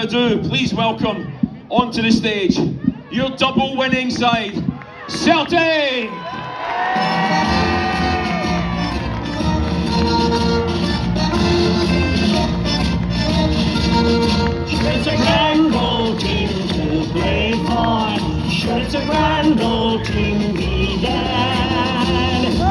Please welcome onto the stage your double winning side, Celtic! It's a grand old team to play for. Sure, it's a grand old team we had. When you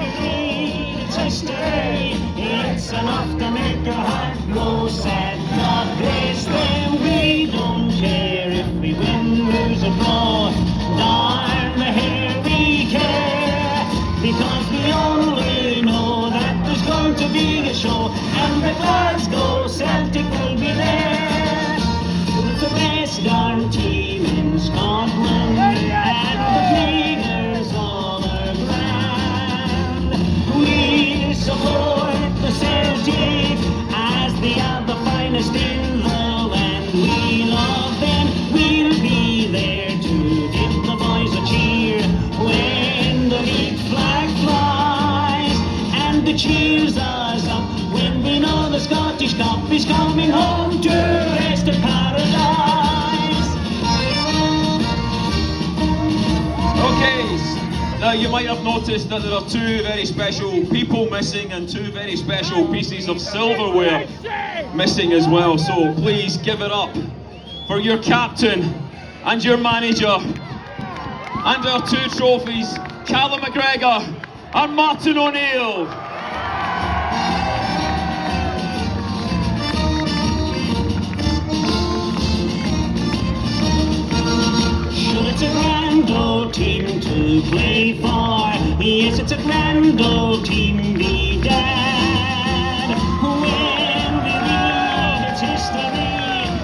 read its history, it's enough to make your heart grow sad. God bless them, we don't care if we win, lose or draw. Darn the hair we care, because we only know that there's going to be a show, and the Glasgow Celtic will be there. It's the best darn team in Scotland, and the players all are grand. We support the Celtic as they are the finest in the land. We love them, we'll be there to give the boys a cheer when the league flag flies, and the cheers us up when we know the Scottish Cup is coming home to rest in paradise. Okay, now you might have noticed that there are two very special people missing and two very special pieces of silverware missing as well, so please give it up for your captain and your manager and our two trophies, Callum McGregor and Martin O'Neill. Sure, it's a grand old team to play for. Yes, it's a grand old team we had. When we read its history,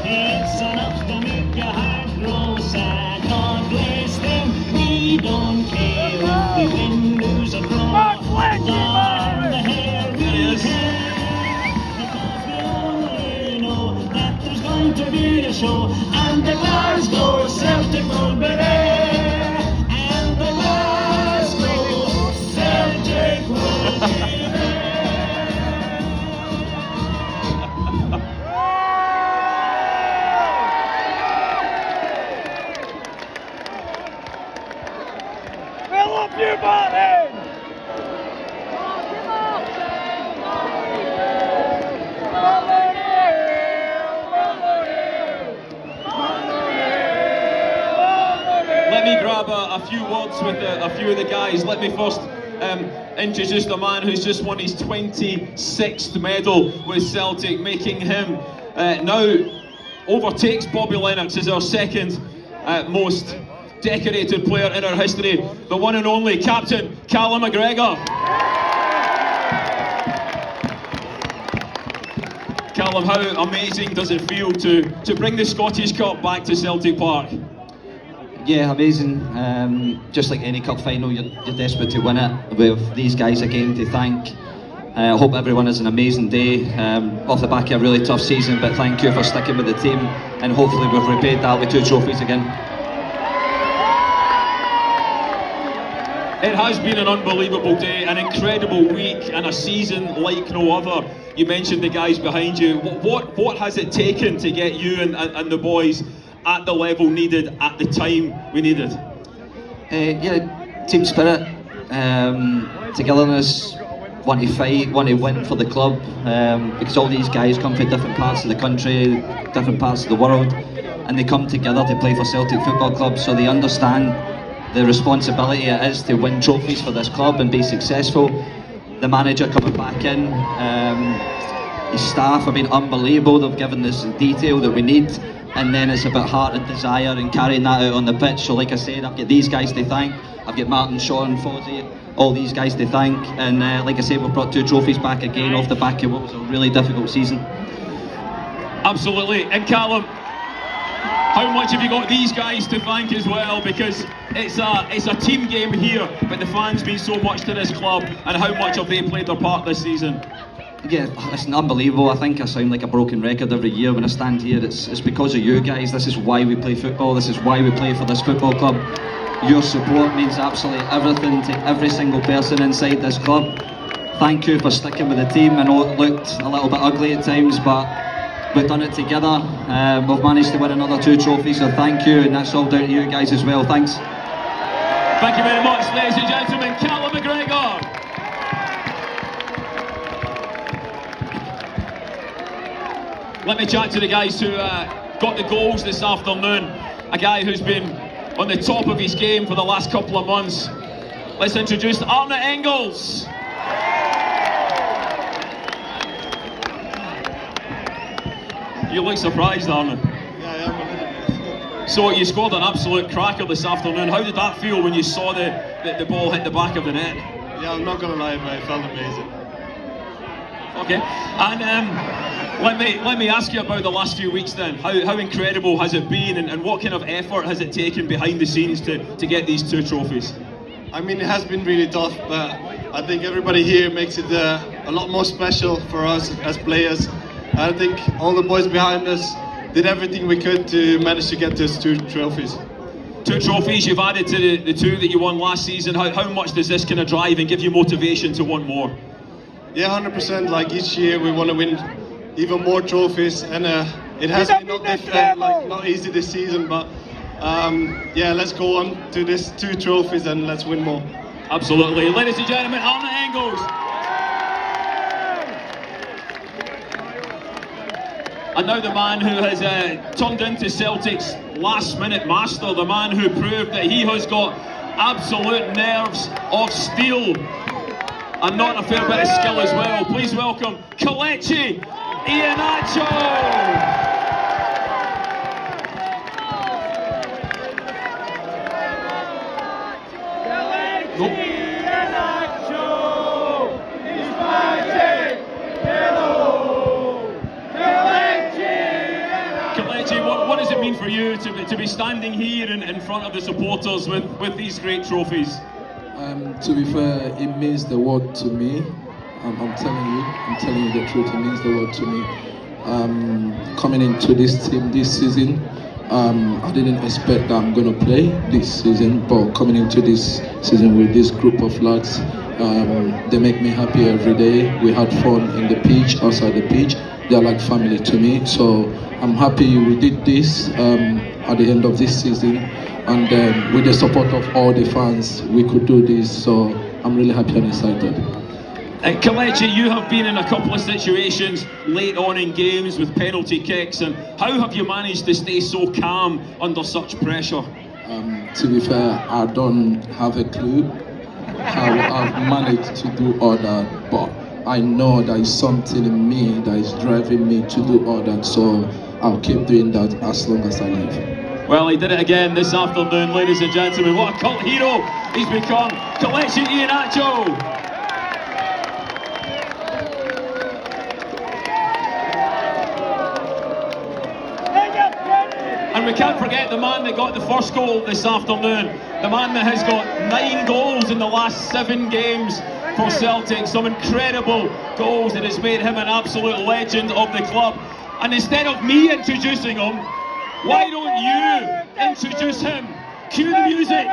it's enough to make your heart grow sad. God bless them, we don't care if we win, lose or draw. Darn the hair we care, because we only know that there's going to be a show, and the Glasgow Celtic will be there, and the Glasgow Celtic will be there. Fill up your body! Let me grab a few words with a few of the guys. Let me first introduce the man who's just won his 26th medal with Celtic, making him now overtakes Bobby Lennox as our second most decorated player in our history, the one and only Captain Callum McGregor. Callum, how amazing does it feel to bring the Scottish Cup back to Celtic Park? Yeah, amazing. Just like any cup final, you're desperate to win it. With these guys again to thank. I hope everyone has an amazing day. Off the back of a really tough season, but thank you for sticking with the team, and hopefully we've repaid that with 2 trophies again. It has been an unbelievable day, an incredible week, and a season like no other. You mentioned the guys behind you. What has it taken to get you and the boys at the level needed at the time we needed? Yeah, team spirit, togetherness, want to fight, want to win for the club, because all these guys come from different parts of the country, different parts of the world, and they come together to play for Celtic Football Club, so they understand the responsibility it is to win trophies for this club and be successful. The manager coming back in, his staff have been unbelievable. They've given us the detail that we need, and then it's about heart and desire and carrying that out on the pitch. So like I said, I've got these guys to thank. I've got Martin, Sean, Fozzie, all these guys to thank, and like I said, we've brought 2 trophies back again off the back of what was a really difficult season. Absolutely. And Callum, how much have you got these guys to thank as well? Because it's a team game here, but the fans mean so much to this club, and how much have they played their part this season? Yeah, it's unbelievable. I think I sound like a broken record every year when I stand here. It's because of you guys. This is why we play football. This is why we play for this football club. Your support means absolutely everything to every single person inside this club. Thank you for sticking with the team. I know it looked a little bit ugly at times, but we've done it together. We've managed to win another 2 trophies, so thank you, and that's all down to you guys as well. Thanks. Thank you very much, ladies and gentlemen. Callum McGregor. Let me chat to the guys who got the goals this afternoon. A guy who's been on the top of his game for the last couple of months. Let's introduce Arne Engels. You look surprised, Arne. Yeah, I am a little bit. So you scored an absolute cracker this afternoon. How did that feel when you saw the ball hit the back of the net? Yeah, I'm not gonna lie, but it felt amazing. Okay, and let me ask you about the last few weeks then. How incredible has it been, and what kind of effort has it taken behind the scenes to get these 2 trophies? I mean, it has been really tough, but I think everybody here makes it a lot more special for us as players. I think all the boys behind us did everything we could to manage to get those 2 trophies. 2 trophies you've added to the 2 that you won last season. How much does this kind of drive and give you motivation to want more? Yeah, 100%. Like each year, we want to win even more trophies, and it has been not easy this season. But yeah, let's go on to this 2 trophies and let's win more. Absolutely, ladies and gentlemen, Arne Engels. And now the man who has turned into Celtic's last-minute master, the man who proved that he has got absolute nerves of steel and not a fair bit of skill as well. Please welcome Kletchi Iheanacho. Kletchi, what does it mean for you to be standing here in front of the supporters with these great trophies? To be fair, it means the world to me. I'm telling you the truth, it means the world to me. Coming into this team this season, I didn't expect that I'm going to play this season, but coming into this season with this group of lads, they make me happy every day. We had fun in the pitch, outside the pitch. They're like family to me, so I'm happy we did this at the end of this season, and with the support of all the fans, we could do this, so I'm really happy and excited. Kletchi, you have been in a couple of situations late on in games with penalty kicks, and how have you managed to stay so calm under such pressure? To be fair, I don't have a clue how I've managed to do all that, but I know there is something in me that is driving me to do all that, so I'll keep doing that as long as I live. Well, he did it again this afternoon, ladies and gentlemen. What a cult hero he's become, Kletchi Iheanacho. And we can't forget the man that got the first goal this afternoon, the man that has got 9 goals in the last 7 games for Celtic, some incredible goals that has made him an absolute legend of the club. And instead of me introducing him, why don't you introduce him? Cue the music.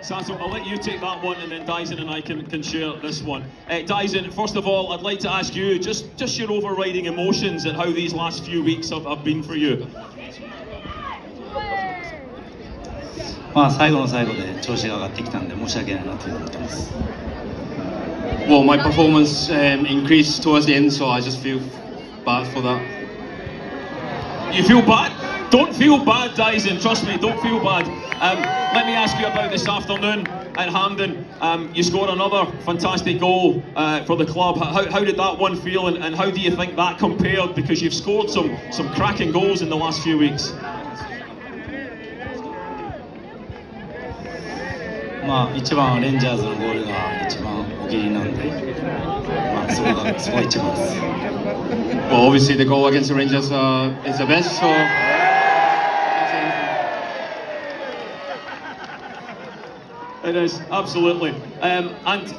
Sanso, I'll let you take that one, and then Daizen and I can share this one. Daizen, first of all, I'd like to ask you just your overriding emotions and how these last few weeks have been for you. まあ最後の最後で調子が上がってきたんで申し訳ないなと思ってます。 Well, my performance increased towards the end, so I just feel bad for that. You feel bad? Don't feel bad, Daizen. Trust me, don't feel bad. Let me ask you about this afternoon at Hampden. You scored another fantastic goal for the club. How did that one feel, and how do you think that compared? Because you've scored some cracking goals in the last few weeks. まあ一番レンジャーズのゴールが一番お気に入りなんで、まあそこが一番です。Well, obviously the goal against the Rangers is the best, so. It is, absolutely. And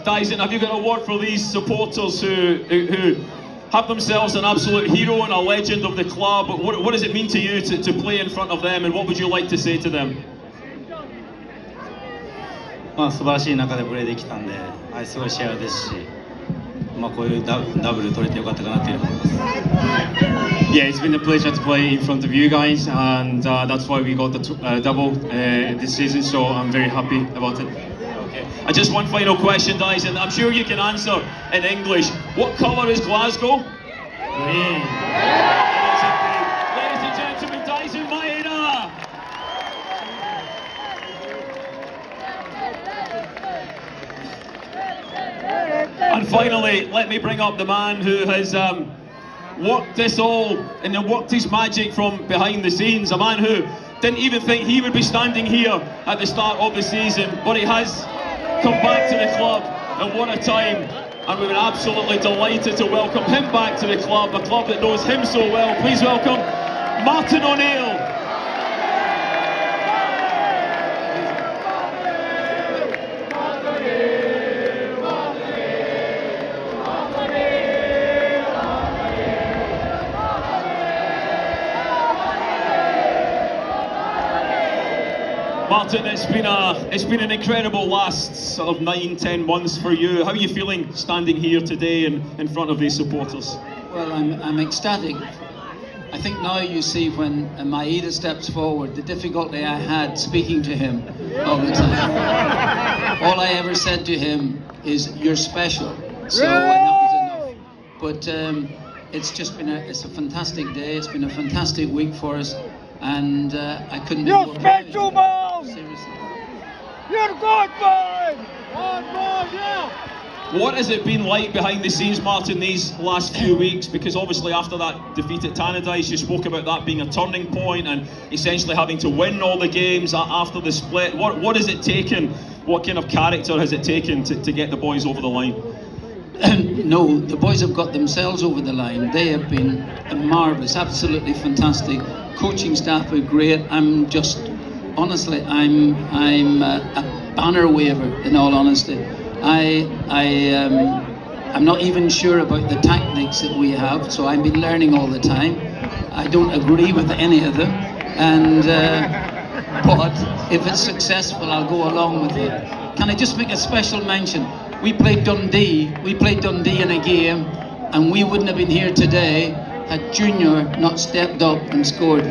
Daizen, have you got a word for these supporters who have themselves an absolute hero and a legend of the club? What does it mean to you to play in front of them, and what would you like to say to them? 素晴らしい中でプレーできたんで、すごい幸せですし、こういうダブル取れてよかったかなというふうに思います。Yeah, it's been a pleasure to play in front of you guys, and that's why we got the double this season, so I'm very happy about it. Okay. And just one final question, Daizen. I'm sure you can answer in English. What colour is Glasgow? Green. Ladies and gentlemen, Daizen Maeda! And finally, let me bring up the man who has worked this all and worked his magic from behind the scenes. A man who didn't even think he would be standing here at the start of the season, but he has come back to the club, and what a time. And we've been absolutely delighted to welcome him back to the club, a club that knows him so well. Please welcome Martin O'Neill. Martin, it's been an incredible last sort of 9-10 months for you. How are you feeling standing here today in front of these supporters? Well, I'm ecstatic. I think now you see when Maeda steps forward, the difficulty I had speaking to him all the time. All I ever said to him is, "You're special." So that was enough. But it's just been a fantastic day. It's been a fantastic week for us, and I couldn't be more proud. Seriously. You're good, boy! One more, yeah! What has it been like behind the scenes, Martin, these last few weeks? Because obviously after that defeat at Tannadice, you spoke about that being a turning point and essentially having to win all the games after the split. What has it taken? What kind of character has it taken to get the boys over the line? No, the boys have got themselves over the line. They have been marvellous, absolutely fantastic. Coaching staff are great. Honestly, I'm a banner waver, in all honesty. I'm not even sure about the tactics that we have, so I've been learning all the time. I don't agree with any of them, but if it's successful, I'll go along with it. Can I just make a special mention? We played Dundee in a game, and we wouldn't have been here today had Junior not stepped up and scored.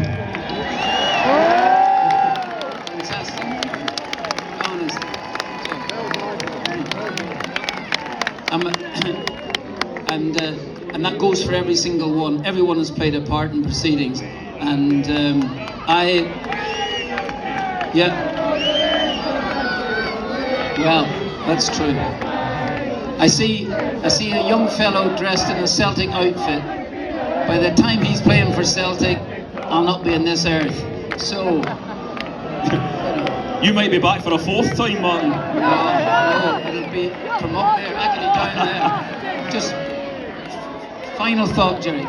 And that goes for every single one. Everyone has played a part in proceedings, and well, that's true. I see a young fellow dressed in a Celtic outfit. By the time he's playing for Celtic, I'll not be on this earth. So. You might be back for a fourth time, Martin. No, it'll be from up there, actually down there. Just final thought, Jerry.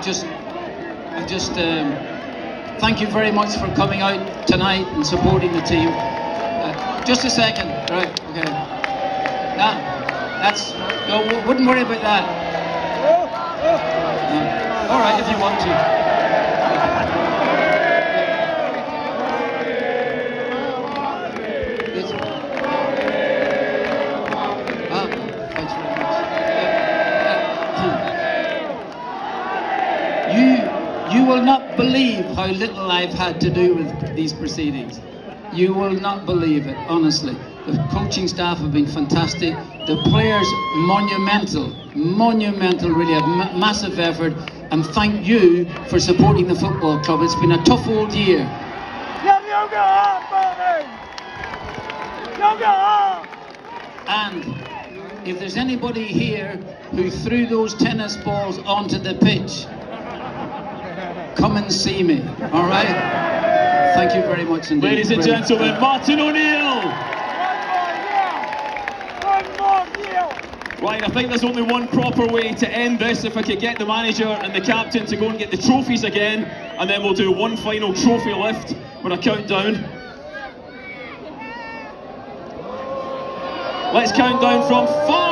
Thank you very much for coming out tonight and supporting the team. Just a second, right? Okay. Wouldn't worry about that. All right, if you want to. You will not believe how little I've had to do with these proceedings. You will not believe it, honestly. The coaching staff have been fantastic. The players, monumental, really a massive effort. And thank you for supporting the football club. It's been a tough old year. And if there's anybody here who threw those tennis balls onto the pitch, come and see me, all right? Thank you very much indeed. Ladies and gentlemen, Martin O'Neill! One more, yeah! Right, I think there's only one proper way to end this. If I could get the manager and the captain to go and get the trophies again, and then we'll do one final trophy lift with a countdown. Let's count down from 5.